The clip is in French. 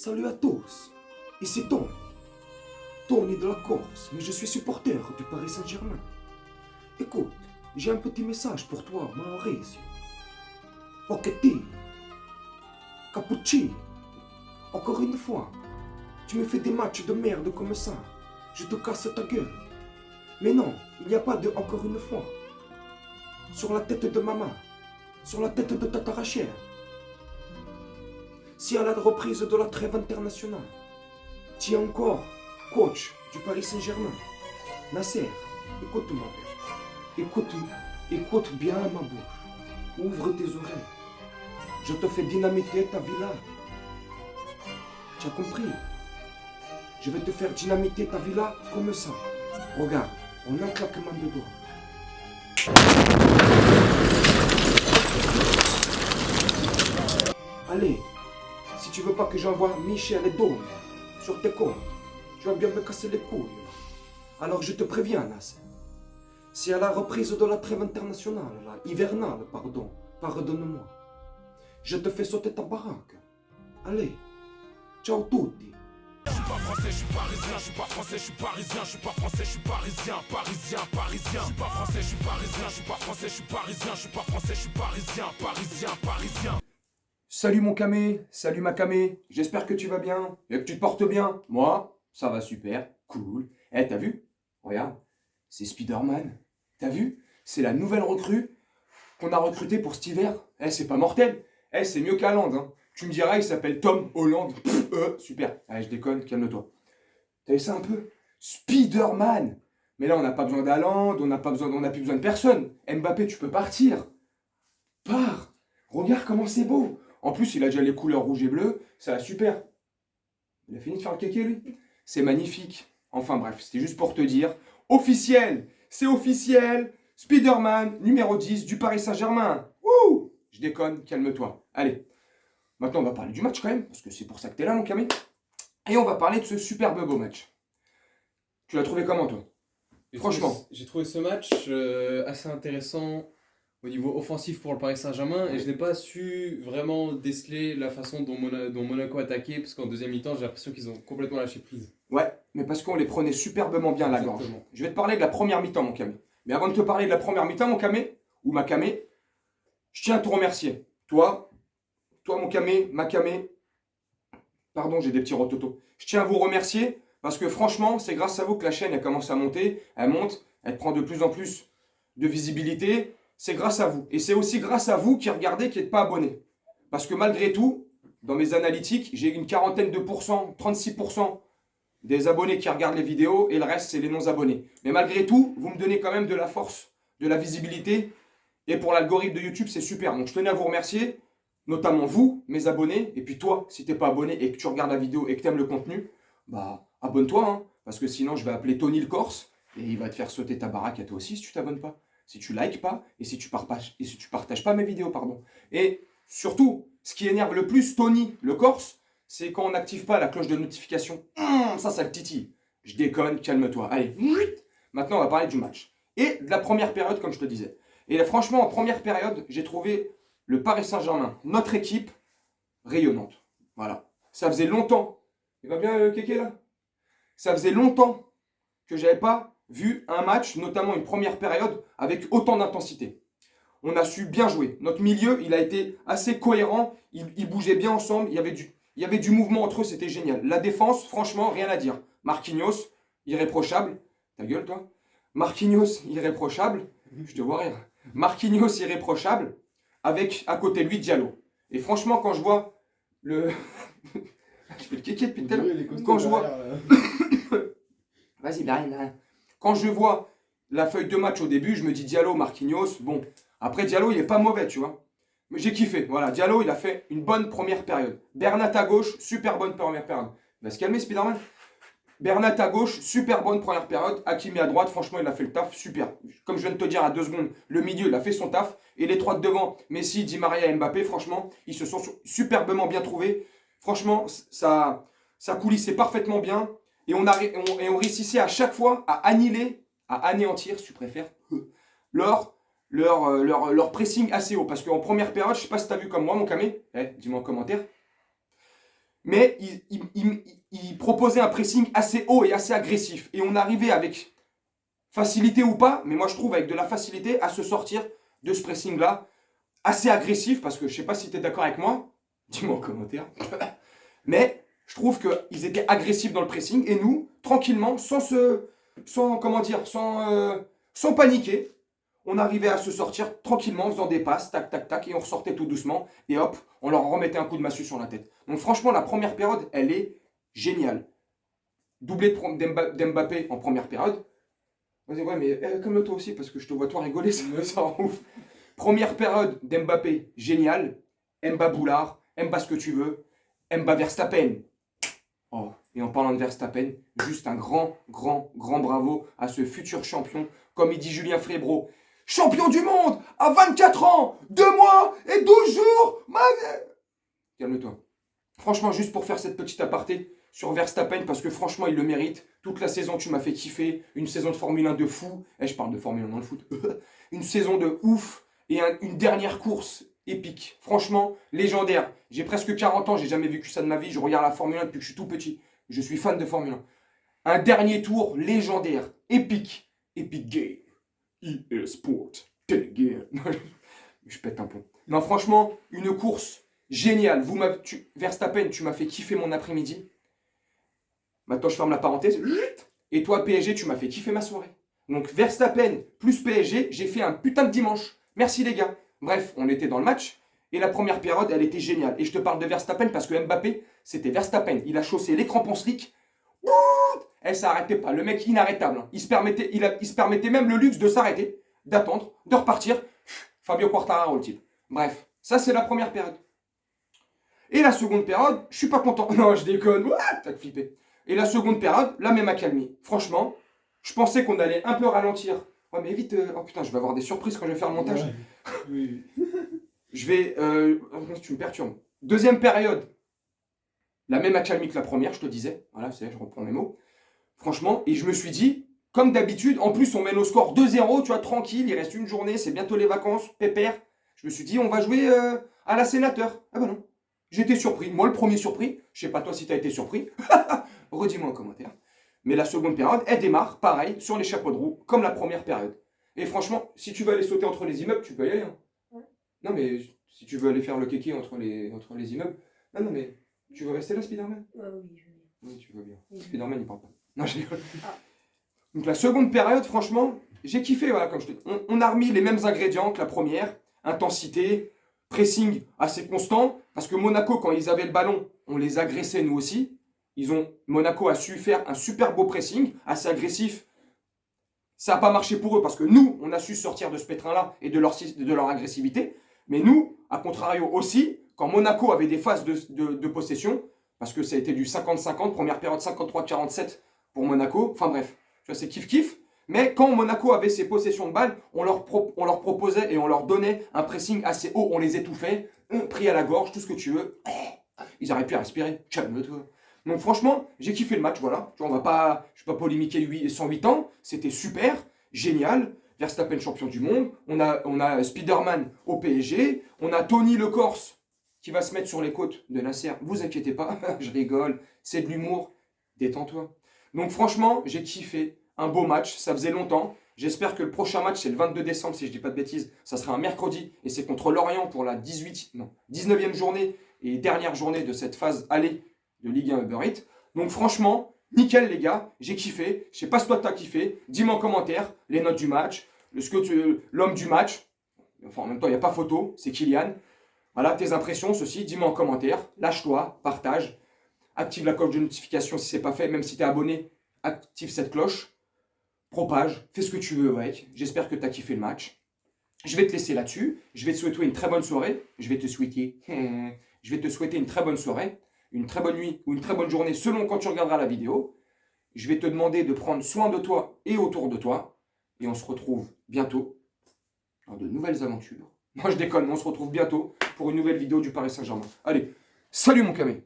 Salut à tous, ici Tony de la Corse, mais je suis supporter du Paris Saint-Germain. Écoute, j'ai un petit message pour toi, Maurizio. Pochettino, Cappuccino, encore une fois, tu me fais des matchs de merde comme ça, je te casse ta gueule. Mais non, il n'y a pas de encore une fois. Sur la tête de maman, sur la tête de ta rachère. Si à la reprise de la trêve internationale, tu es encore coach du Paris Saint-Germain, Nasser, écoute-moi, écoute bien ma bouche, ouvre tes oreilles, je te fais dynamiter ta villa. Tu as compris? Je vais te faire dynamiter ta villa comme ça. Regarde, en un claquement de doigts. Allez, si tu veux pas que j'envoie Michel et Dawn sur tes comptes, tu vas bien me casser les couilles. Alors je te préviens, Nasser. Si à la reprise de la trêve internationale, hivernale, pardonne-moi, je te fais sauter ta baraque. Allez, ciao tutti. Je suis pas français, je suis parisien, je suis pas français, je suis parisien, je suis pas français, je suis parisien, parisien. Je suis pas français, je suis parisien, je suis pas français, je suis parisien, je suis pas français, je suis parisien. Salut mon camé, salut ma camé, j'espère que tu vas bien et que tu te portes bien. Moi, ça va super, cool. Eh, t'as vu? Regarde, c'est Spider-Man. T'as vu? C'est la nouvelle recrue qu'on a recrutée pour cet hiver. Eh, c'est pas mortel. Eh, c'est mieux qu'Haaland, hein. Tu me diras, il s'appelle Tom Holland. Super. Allez, je déconne, calme-toi. T'as vu ça un peu? Spider-Man. Mais là, on n'a pas besoin d'Haaland, on n'a plus besoin de personne. Mbappé, tu peux partir. Pars. Regarde comment c'est beau. En plus, il a déjà les couleurs rouge et bleu. Ça va super. Il a fini de faire le kéké, lui? C'est magnifique. Enfin bref, c'était juste pour te dire. Officiel. C'est officiel. Spider-Man, numéro 10 du Paris Saint-Germain. Wouh! Je déconne, calme-toi. Allez. Maintenant, on va parler du match quand même, parce que c'est pour ça que t'es là, mon camé. Et on va parler de ce superbe beau match. Tu l'as trouvé comment, toi? Franchement. J'ai trouvé ce match assez intéressant au niveau offensif pour le Paris Saint-Germain et je n'ai pas su vraiment déceler la façon dont Monaco attaquait parce qu'en deuxième mi-temps, j'ai l'impression qu'ils ont complètement lâché prise. Ouais, mais parce qu'on les prenait superbement bien à la gorge. Exactement. Je vais te parler de la première mi-temps, mon camé. Mais avant de te parler de la première mi-temps, mon camé, ou ma camé, je tiens à te remercier. Toi, mon camé, ma camé, pardon, j'ai des petits rototos. Je tiens à vous remercier parce que franchement, c'est grâce à vous que la chaîne a commencé à monter. Elle monte, elle prend de plus en plus de visibilité. C'est grâce à vous. Et c'est aussi grâce à vous qui regardez, qui n'êtes pas abonné. Parce que malgré tout, dans mes analytiques, j'ai une quarantaine de pourcents, 36% des abonnés qui regardent les vidéos et le reste, c'est les non-abonnés. Mais malgré tout, vous me donnez quand même de la force, de la visibilité. Et pour l'algorithme de YouTube, c'est super. Donc je tenais à vous remercier, notamment vous, mes abonnés. Et puis toi, si tu n'es pas abonné et que tu regardes la vidéo et que tu aimes le contenu, bah abonne-toi. Hein, parce que sinon, je vais appeler Tony le Corse et il va te faire sauter ta baraque à toi aussi si tu t'abonnes pas. Si tu likes pas et si tu partages pas mes vidéos, pardon. Et surtout, ce qui énerve le plus Tony, le Corse, c'est quand on n'active pas la cloche de notification. Ça le titille. Je déconne, calme-toi. Allez, maintenant on va parler du match. Et de la première période, comme je te disais. Et là, franchement, en première période, j'ai trouvé le Paris Saint-Germain, notre équipe, rayonnante. Voilà. Ça faisait longtemps. Il va bien, Kéké, là? Ça faisait longtemps que j'avais pas vu un match, notamment une première période, avec autant d'intensité. On a su bien jouer. Notre milieu, il a été assez cohérent. Ils bougeaient bien ensemble. Il y avait du mouvement entre eux. C'était génial. La défense, franchement, rien à dire. Marquinhos, irréprochable. Ta gueule, toi. Marquinhos, irréprochable. Je te vois rire. Marquinhos, irréprochable. Avec, à côté de lui, Diallo. Et franchement, quand je vois le... je fais le kéké depuis tout à l'heure. Quand je vois... Vas-y, rien. Quand je vois la feuille de match au début, je me dis Diallo, Marquinhos. Bon, après Diallo, il est pas mauvais, tu vois. Mais j'ai kiffé. Voilà, Diallo, il a fait une bonne première période. Bernat à gauche, super bonne première période. Il va se calmer, Spider-Man. Bernat à gauche, super bonne première période. Hakimi à droite, franchement, il a fait le taf, super. Comme je viens de te dire à 2 secondes, le milieu, il a fait son taf. Et les 3 de devant, Messi, Di Maria et Mbappé, franchement, ils se sont superbement bien trouvés. Franchement, ça coulissait parfaitement bien. Et on réussissait à chaque fois à anéantir, si tu préfères, leur pressing assez haut. Parce qu'en première période, je ne sais pas si tu as vu comme moi, mon camé, dis-moi en commentaire. mais il proposait un pressing assez haut et assez agressif. Et on arrivait avec facilité ou pas, mais moi je trouve avec de la facilité à se sortir de ce pressing-là, assez agressif, parce que je sais pas si tu es d'accord avec moi, dis-moi en commentaire, mais je trouve qu'ils étaient agressifs dans le pressing, et nous, tranquillement, sans paniquer, on arrivait à se sortir tranquillement en faisant des passes, tac, tac, tac, et on ressortait tout doucement, et hop, on leur remettait un coup de massue sur la tête. Donc franchement, la première période, elle est géniale. Doublé d'Mbappé en première période. Vas-y, ouais, mais comme toi aussi, parce que je te vois toi rigoler, ça rend ouf. Première période d'Mbappé, génial. Mba Boulard, Mba ce que tu veux. Mba Verstappen. Oh, et en parlant de Verstappen, juste un grand bravo à ce futur champion, comme il dit Julien Frébro. Champion du monde à 24 ans, 2 mois et 12 jours. Calme-toi. Franchement, juste pour faire cette petite aparté sur Verstappen, parce que franchement, il le mérite. Toute la saison, tu m'as fait kiffer. Une saison de Formule 1 de fou. Je parle de Formule 1 dans le foot. Une saison de ouf. Et une dernière course épique. Franchement, légendaire. J'ai presque 40 ans, j'ai jamais vécu ça de ma vie. Je regarde la Formule 1 depuis que je suis tout petit. Je suis fan de Formule 1. Un dernier tour légendaire, épique. Epic Game. EA Sport. Game. Je pète un pont. Non, franchement, une course géniale. Verstappen, tu m'as fait kiffer mon après-midi. Maintenant, je ferme la parenthèse. Et toi, PSG, tu m'as fait kiffer ma soirée. Donc, Verstappen plus PSG, j'ai fait un putain de dimanche. Merci les gars. Bref, on était dans le match. Et la première période, elle était géniale. Et je te parle de Verstappen parce que Mbappé, c'était Verstappen. Il a chaussé les crampons slick. Elle s'arrêtait pas. Le mec inarrêtable. Il se permettait même le luxe de s'arrêter, d'attendre, de repartir. Fabio Quartararo, le type. Bref, ça c'est la première période. Et la seconde période, je suis pas content. Non, je déconne. What? T'as flippé. Et la seconde période, la même accalmie. Franchement, je pensais qu'on allait un peu ralentir. Ouais, mais vite. Oh putain, je vais avoir des surprises quand je vais faire le montage. Ouais. Oui. Je vais. Tu me perturbes. Deuxième période, la même accalmie que la première, je te disais. Voilà, je reprends mes mots. Franchement, et je me suis dit, comme d'habitude, en plus on mène au score 2-0, tu vois, tranquille, il reste une journée, c'est bientôt les vacances, pépère. Je me suis dit, on va jouer à la sénateur. Ah bah non. J'étais surpris. Moi, le premier surpris. Je sais pas toi si t'as été surpris. Redis-moi en commentaire. Mais la seconde période, elle démarre, pareil, sur les chapeaux de roue, comme la première période. Et franchement, si tu veux aller sauter entre les immeubles, tu peux y aller. Hein. Ouais. Non, mais si tu veux aller faire le kéké entre les immeubles. Non, mais tu veux rester là, Spider-Man? Oui, je veux bien. Oui, tu veux bien. Oui. Spider-Man, il parle pas. Non, je rigole. Ah. Donc la seconde période, franchement, j'ai kiffé, voilà, comme je te dis. On a remis les mêmes ingrédients que la première. Intensité, pressing assez constant. Parce que Monaco, quand ils avaient le ballon, on les agressait nous aussi. Monaco a su faire un super beau pressing, assez agressif. Ça n'a pas marché pour eux parce que nous, on a su sortir de ce pétrin-là et de leur agressivité. Mais nous, à contrario aussi, quand Monaco avait des phases de possession, parce que ça a été du 50-50, première période 53-47 pour Monaco, enfin bref, tu vois, c'est kiff-kiff. Mais quand Monaco avait ses possessions de balles, on leur proposait et on leur donnait un pressing assez haut, on les étouffait, pris à la gorge, tout ce que tu veux. Ils n'arrivaient plus à respirer, calme-toi. Donc franchement, j'ai kiffé le match, voilà. Tu vois, je ne vais pas polémiquer 108 ans, c'était super, génial. Verstappen champion du monde, on a Spider-Man au PSG, on a Tony le Corse qui va se mettre sur les côtes de Nasser. Vous inquiétez pas, je rigole, c'est de l'humour, détends-toi. Donc franchement, j'ai kiffé, un beau match, ça faisait longtemps. J'espère que le prochain match, c'est le 22 décembre, si je ne dis pas de bêtises. Ça sera un mercredi et c'est contre Lorient pour la 19e journée et dernière journée de cette phase aller de Ligue 1 Uber Eats. Donc franchement, nickel les gars, j'ai kiffé. Je sais pas si toi t'as kiffé. Dis-moi en commentaire les notes du match, l'homme du match. Enfin en même temps, il n'y a pas photo, c'est Kylian. Voilà, tes impressions, ceci, dis-moi en commentaire. Lâche-toi, partage. Active la cloche de notification si ce n'est pas fait. Même si tu es abonné, active cette cloche. Propage, fais ce que tu veux avec. J'espère que tu as kiffé le match. Je vais te laisser là-dessus. Je vais te souhaiter une très bonne soirée. Je vais te souhaiter une très bonne soirée, une très bonne nuit ou une très bonne journée selon quand tu regarderas la vidéo. Je vais te demander de prendre soin de toi et autour de toi. Et on se retrouve bientôt dans de nouvelles aventures. Moi je déconne, mais on se retrouve bientôt pour une nouvelle vidéo du Paris Saint-Germain. Allez, salut mon camé!